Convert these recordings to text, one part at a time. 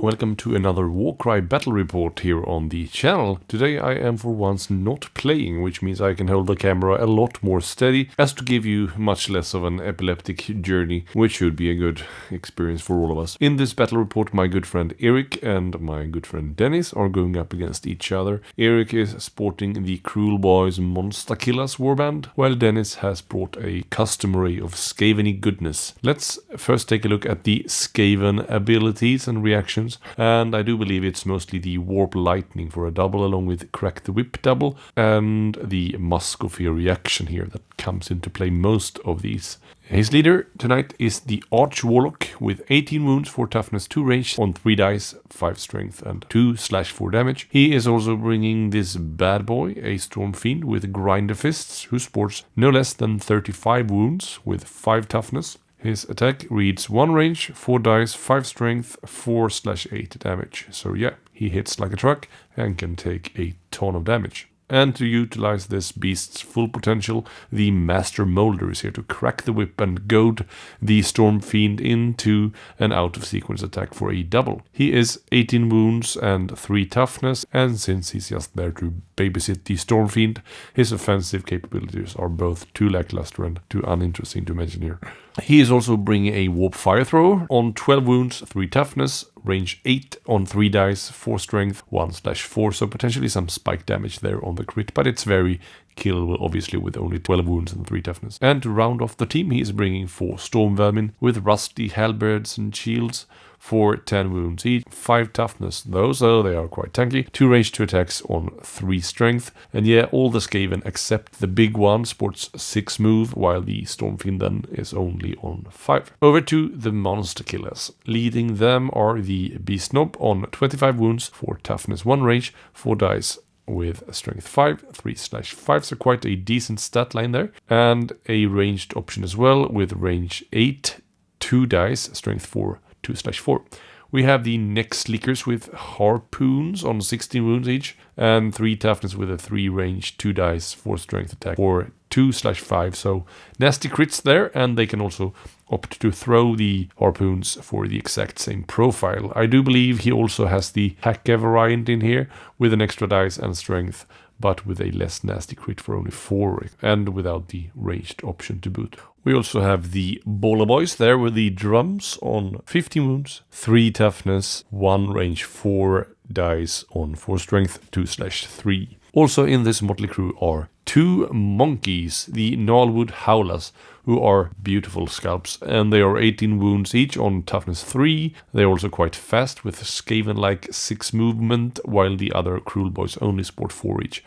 Welcome to another WARCRY battle report here on the channel. Today I am for once not playing, which means I can hold the camera a lot more steady, as to give you much less of an epileptic journey, which should be a good experience for all of us. In this battle report, my good friend Eric and my good friend Dennis are going up against each other. Eric is sporting the Cruel Boys MONSTA-KILLAZ warband, while Dennis has brought a custom array of Skaven-y goodness. Let's first take a look at the Skaven abilities and reactions. And I do believe it's mostly the Warp Lightning for a double, along with Crack the Whip double, and the Musk of Fear reaction here that comes into play most of these. His leader tonight is the Arch Warlock with 18 wounds, 4 toughness, 2 range on 3 dice, 5 strength and 2/4 damage. He is also bringing this bad boy, a Storm Fiend with Grinder Fists, who sports no less than 35 wounds with 5 toughness. His attack reads 1 range, 4 dice, 5 strength, 4/8 damage. So yeah, he hits like a truck and can take a ton of damage. And to utilize this beast's full potential, the Master Molder is here to crack the whip and goad the Storm Fiend into an out-of-sequence attack for a double. He is 18 wounds and 3 toughness, and since he's just there to babysit the Storm Fiend, his offensive capabilities are both too lackluster and too uninteresting to mention here. He is also bringing a Warp Fire Thrower on 12 wounds, 3 toughness, range 8 on 3 dice, 4 strength, 1/4, so potentially some spike damage there on the crit, but it's very killable obviously with only 12 wounds and 3 toughness. And to round off the team, he is bringing 4 Storm Vermin with rusty halberds and shields for 10 wounds each, 5 toughness though, so they are quite tanky, 2 range 2 attacks on 3 strength, and yeah, all the Skaven except the big one sports 6 move, while the Storm Fiend then is only on 5. Over to the MONSTA-KILLAZ. Leading them are the Beast Knob on 25 wounds, 4 toughness, 1 range, 4 dice, with strength 5, 3/5, so quite a decent stat line there, and a ranged option as well with range 8, 2 dice, strength 4, 2/4. We have the Neck Slickers with Harpoons on 16 wounds each, and 3 toughness with a 3 range, 2 dice, 4 strength attack for 2/5, so nasty crits there, and they can also opt to throw the harpoons for the exact same profile. I do believe he also has the Hacker variant in here with an extra dice and strength, but with a less nasty crit for only 4 and without the ranged option to boot. We also have the Baller Boys there with the drums on 15 wounds, 3 toughness, 1 range, 4 dice on 4 strength, 2/3. Also in this motley crew are 2 monkeys, the Gnarlwood Howlers, who are beautiful scalps, and they are 18 wounds each on toughness 3. They're also quite fast with Skaven-like 6 movement, while the other Cruel Boys only sport 4 each.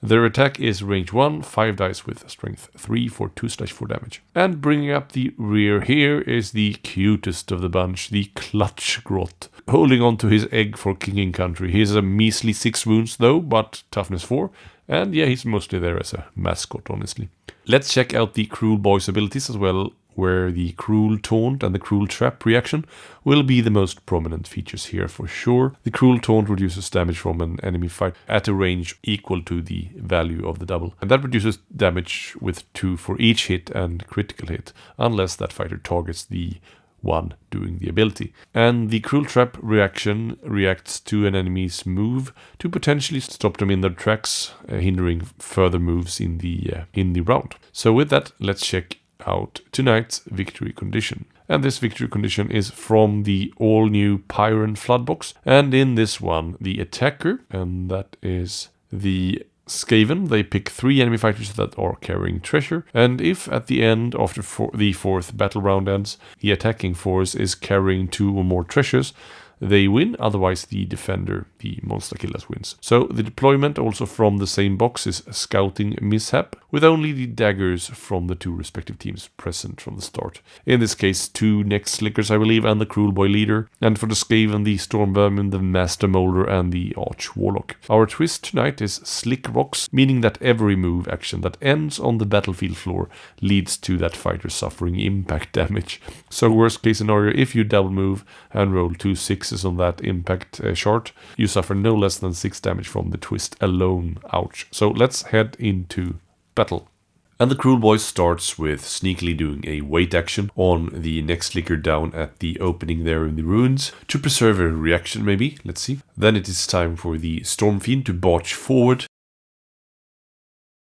Their attack is range 1, 5 dice with strength 3 for 2/4 damage. And bringing up the rear here is the cutest of the bunch, the Clutch Grot, holding on to his egg for King Country. He has a measly 6 wounds though, but toughness 4. And yeah, he's mostly there as a mascot, honestly. Let's check out the Cruel Boys abilities as well, where the Cruel Taunt and the Cruel Trap reaction will be the most prominent features here for sure. The Cruel Taunt reduces damage from an enemy fight at a range equal to the value of the double. And that reduces damage with 2 for each hit and critical hit, unless that fighter targets the one doing the ability. And the Cruel Trap reaction reacts to an enemy's move to potentially stop them in their tracks, hindering further moves in the round. So with that, let's check out tonight's victory condition. And this victory condition is from the all-new Pyre and Flood box. And in this one, the attacker, and that is the Skaven, they pick 3 enemy fighters that are carrying treasure, and if at the end, after the 4th battle round ends, the attacking force is carrying 2 or more treasures, they win, otherwise the defender, the MONSTA-KILLAZ, wins. So the deployment also from the same box is Scouting Mishap, with only the daggers from the 2 respective teams present from the start. In this case, 2 Neck Slickers, I believe, and the Cruel Boy leader, and for the Skaven, the Storm Vermin, the Master Molder, and the Arch Warlock. Our twist tonight is Slick Rocks, meaning that every move action that ends on the battlefield floor leads to that fighter suffering impact damage. So worst case scenario, if you double move and roll 2 6s on that impact chart, you suffer no less than 6 damage from the twist alone. Ouch. So let's head into battle. And the Cruel Boy starts with sneakily doing a wait action on the next licker down at the opening there in the ruins to preserve a reaction maybe, let's see. Then it is time for the Storm Fiend to barge forward.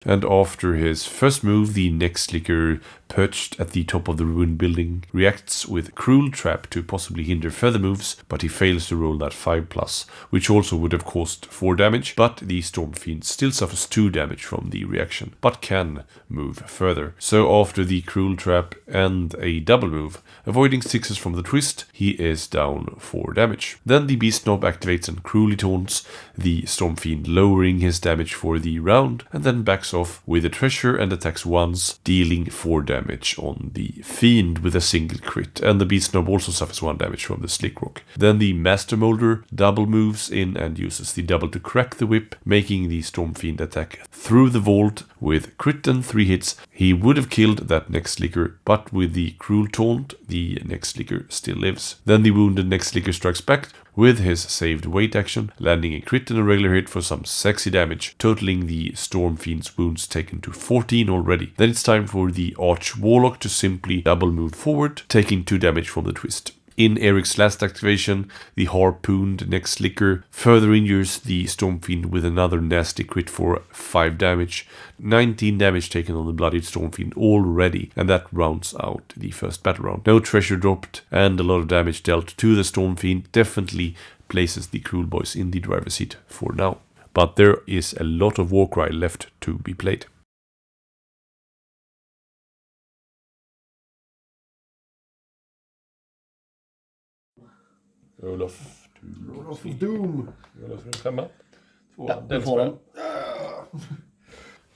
And after his first move, the next licker perched at the top of the ruined building reacts with Cruel Trap to possibly hinder further moves, but he fails to roll that 5+, which also would have caused 4 damage, but the Storm Fiend still suffers 2 damage from the reaction, but can move further. So after the Cruel Trap and a double move, avoiding 6s from the twist, he is down 4 damage. Then the Beast Knob activates and cruelly taunts the Storm Fiend, lowering his damage for the round, and then backs off with a treasure and attacks once, dealing 4 damage on the Fiend with a single crit, and the Beast Knob also suffers 1 damage from the Slick Rock. Then the Master Molder double moves in and uses the double to crack the whip, making the Storm Fiend attack through the vault with crit and 3 hits. He would have killed that next licker, but with the Cruel Taunt, the next licker still lives. Then the wounded next licker strikes back with his saved wait action, landing a crit and a regular hit for some sexy damage, totaling the Storm Fiend's wounds taken to 14 already. Then it's time for the Arch Warlock to simply double move forward, taking 2 damage from the twist. In Eric's last activation, the harpooned next licker further injures the Storm Fiend with another nasty crit for 5 damage. 19 damage taken on the bloodied Storm Fiend already, and that rounds out the first battle round. No treasure dropped, and a lot of damage dealt to the Storm Fiend definitely places the Cruel Boys in the driver's seat for now. But there is a lot of Warcry left to be played. Olof of Doom.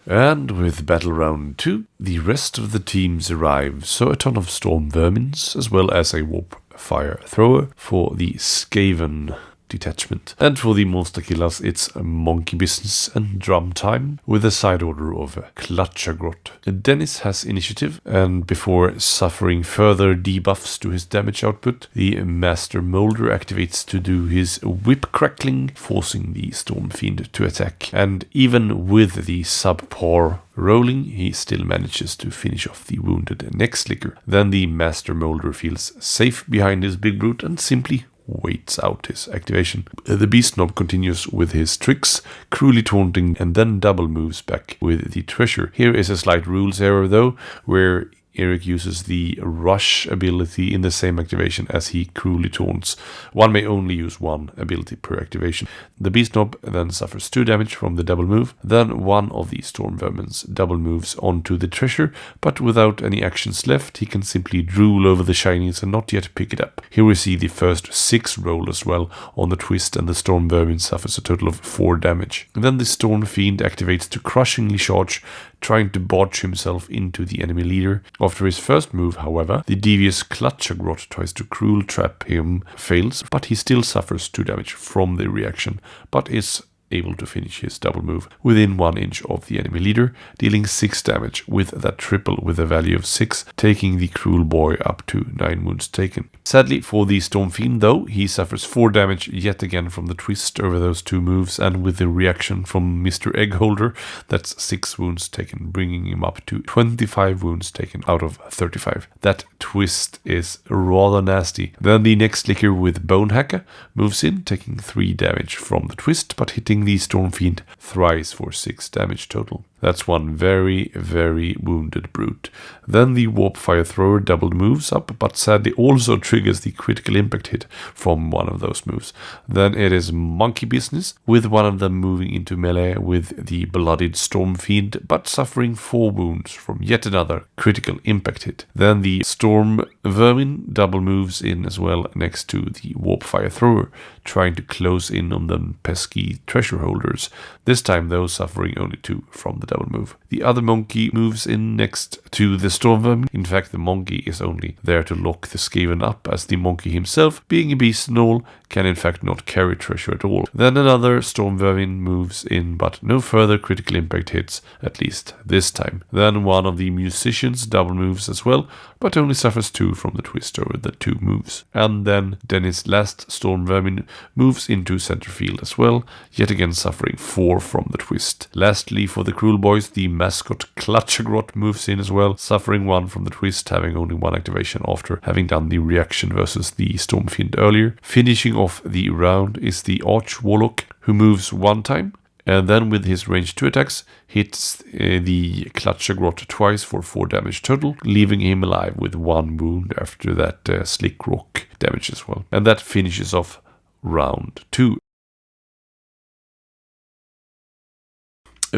And with battle round 2, the rest of the teams arrive, so a ton of storm vermins, as well as a warp fire thrower for the SKAVEN detachment. And for the MONSTA-KILLAZ, it's a monkey business and drum time, with a side order of Clutchagrot. Dennis has initiative, and before suffering further debuffs to his damage output, the Master Molder activates to do his whip crackling, forcing the Storm Fiend to attack. And even with the subpar rolling, he still manages to finish off the wounded next licker. Then the Master Molder feels safe behind his big brute and simply waits out his activation. The Beast Knob continues with his tricks, cruelly taunting, and then double moves back with the treasure. Here is a slight rules error though, where Eric uses the rush ability in the same activation as he cruelly taunts. One may only use 1 ability per activation. The Beast Knob then suffers 2 damage from the double move. Then one of the Storm Vermins double moves onto the treasure, but without any actions left, he can simply drool over the shinies and not yet pick it up. Here we see the first 6 roll as well on the twist, and the Storm Vermin suffers a total of 4 damage. And then the Storm Fiend activates to crushingly charge, trying to bodge himself into the enemy leader. After his first move, however, the devious Clutchagrot tries to cruel trap him, fails, but he still suffers 2 damage from the reaction, but is able to finish his double move within 1 inch of the enemy leader, dealing 6 damage with that triple with a value of 6, taking the Cruel Boy up to 9 wounds taken. Sadly for the Storm Fiend though, he suffers 4 damage yet again from the twist over those 2 moves, and with the reaction from Mr. Eggholder, that's 6 wounds taken, bringing him up to 25 wounds taken out of 35. That twist is rather nasty. Then the next licker with Bonehacker moves in, taking 3 damage from the twist, but hitting the Storm Fiend thrice for 6 damage total. That's one very, very wounded brute. Then the Warp Fire Thrower double moves up, but sadly also triggers the critical impact hit from one of those moves. Then it is monkey business, with one of them moving into melee with the bloodied Storm Fiend, but suffering 4 wounds from yet another critical impact hit. Then the Storm Vermin double moves in as well next to the Warp Fire Thrower, trying to close in on them pesky treasure holders. This time though suffering only 2 from the double move. The other monkey moves in next to the Storm Vermin. In fact, the monkey is only there to lock the SKAVEN up, as the monkey himself, being a beast and all, can in fact not carry treasure at all. Then another Storm Vermin moves in, but no further critical impact hits, at least this time. Then one of the musicians double moves as well, but only suffers 2 from the twist over the 2 moves. And then Dennis' last Storm Vermin moves into center field as well, yet again suffering 4 from the twist. Lastly, for the Cruel Boys, the mascot Clutchagrot moves in as well, suffering 1 from the twist, having only 1 activation after having done the reaction versus the Stormfiend earlier. Finishing off the round is the Arch Warlock, who moves 1 time, and then with his range 2 attacks, hits the Clutchagrot twice for 4 damage total, leaving him alive with 1 wound after that Slick Rock damage as well. And that finishes off round 2.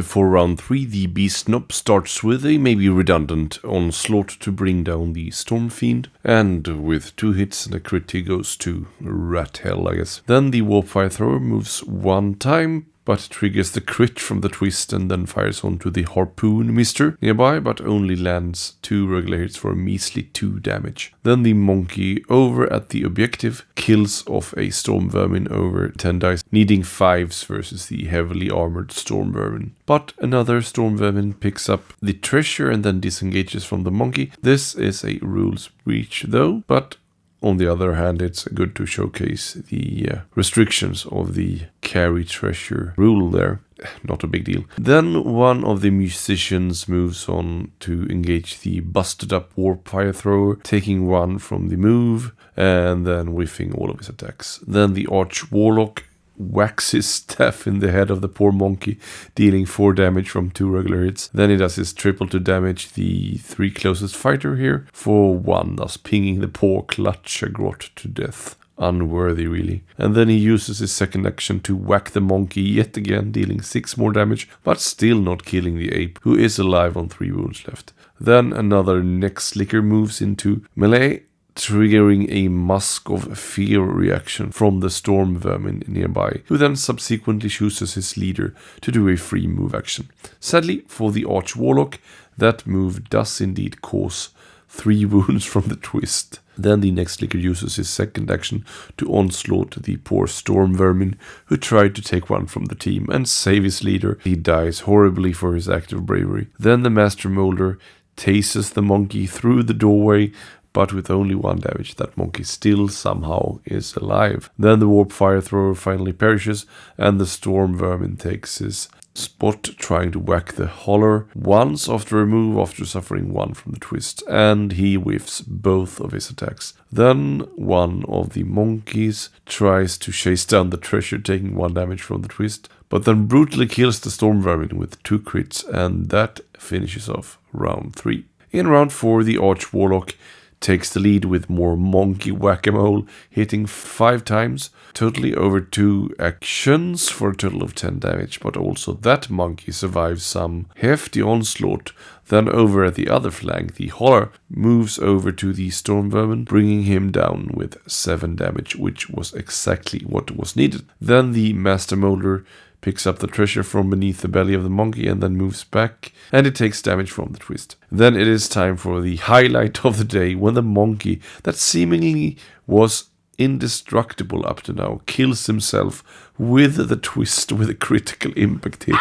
For round 3, the Beast Snob starts with a maybe redundant onslaught to bring down the Stormfiend, and with 2 hits and a crit he goes to rat hell, I guess. Then the Warpfire Thrower moves 1 time, but triggers the crit from the twist and then fires onto the Harpoon Mister nearby, but only lands 2 regular hits for a measly 2 damage. Then the Monkey over at the objective kills off a Storm Vermin over 10 dice, needing 5s versus the heavily armored Storm Vermin. But another Storm Vermin picks up the treasure and then disengages from the Monkey. This is a rules breach though, but on the other hand, it's good to showcase the restrictions of the carry treasure rule there. Not a big deal. Then one of the musicians moves on to engage the busted up Warpfire Thrower, taking 1 from the move and then whiffing all of his attacks. Then the Arch Warlock whacks his staff in the head of the poor monkey, dealing 4 damage from 2 regular hits. Then he does his triple to damage the 3 closest fighter here for 1, thus pinging the poor Clutchagrot to death. Unworthy, really. And then he uses his second action to whack the monkey yet again, dealing 6 more damage, but still not killing the ape, who is alive on 3 wounds left. Then another Neck Slicker moves into melee, triggering a Musk of Fear reaction from the Storm Vermin nearby, who then subsequently chooses his leader to do a free move action. Sadly, for the Arch Warlock, that move does indeed cause 3 wounds from the twist. Then the Neck Slicker uses his second action to onslaught the poor Storm Vermin, who tried to take 1 from the team and save his leader. He dies horribly for his act of bravery. Then the Master Molder tases the monkey through the doorway, but with only 1 damage, that monkey still somehow is alive. Then the Warpfire Thrower finally perishes, and the Storm Vermin takes his spot trying to whack the Holler once after a move after suffering 1 from the twist, and he whiffs both of his attacks. Then one of the monkeys tries to chase down the treasure, taking 1 damage from the twist, but then brutally kills the Storm Vermin with 2 crits, and that finishes off round 3. In round 4, the Arch Warlock takes the lead with more monkey whack-a-mole, hitting 5 times, totally over 2 actions for a total of 10 damage, but also that monkey survives some hefty onslaught. Then over at the other flank, the Holler moves over to the Storm Vermin, bringing him down with 7 damage, which was exactly what was needed. Then the Master Molder picks up the treasure from beneath the belly of the monkey and then moves back, and it takes damage from the twist. Then it is time for the highlight of the day, when the monkey that seemingly was indestructible up to now kills himself with the twist with a critical impact hit.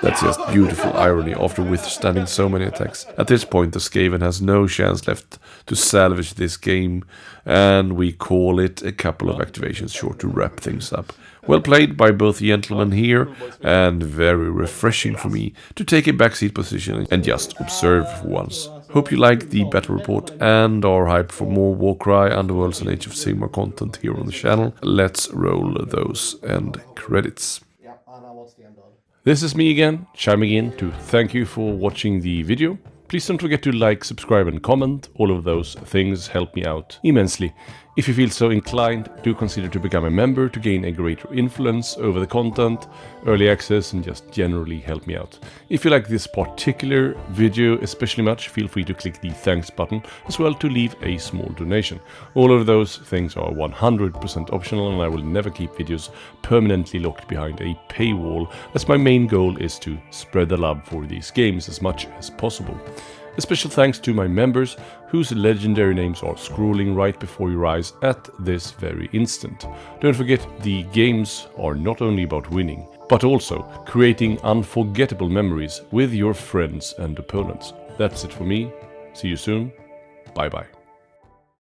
That's just beautiful irony after withstanding so many attacks. At this point, the Skaven has no chance left to salvage this game, and we call it a couple of activations short to wrap things up. Well played by both gentlemen here, and very refreshing for me to take a backseat position and just observe for once. Hope you like the battle report and are hyped for more WARCRY, Underworlds and Age of Sigmar content here on the channel. Let's roll those end credits. This is me again, chiming in to thank you for watching the video. Please don't forget to like, subscribe and comment. All of those things help me out immensely. If you feel so inclined, do consider to become a member to gain a greater influence over the content, early access and just generally help me out. If you like this particular video especially much, feel free to click the thanks button as well to leave a small donation. All of those things are 100% optional, and I will never keep videos permanently locked behind a paywall, as my main goal is to spread the love for these games as much as possible. A special thanks to my members, whose legendary names are scrolling right before your eyes at this very instant. Don't forget, the games are not only about winning, but also creating unforgettable memories with your friends and opponents. That's it for me. See you soon. Bye bye.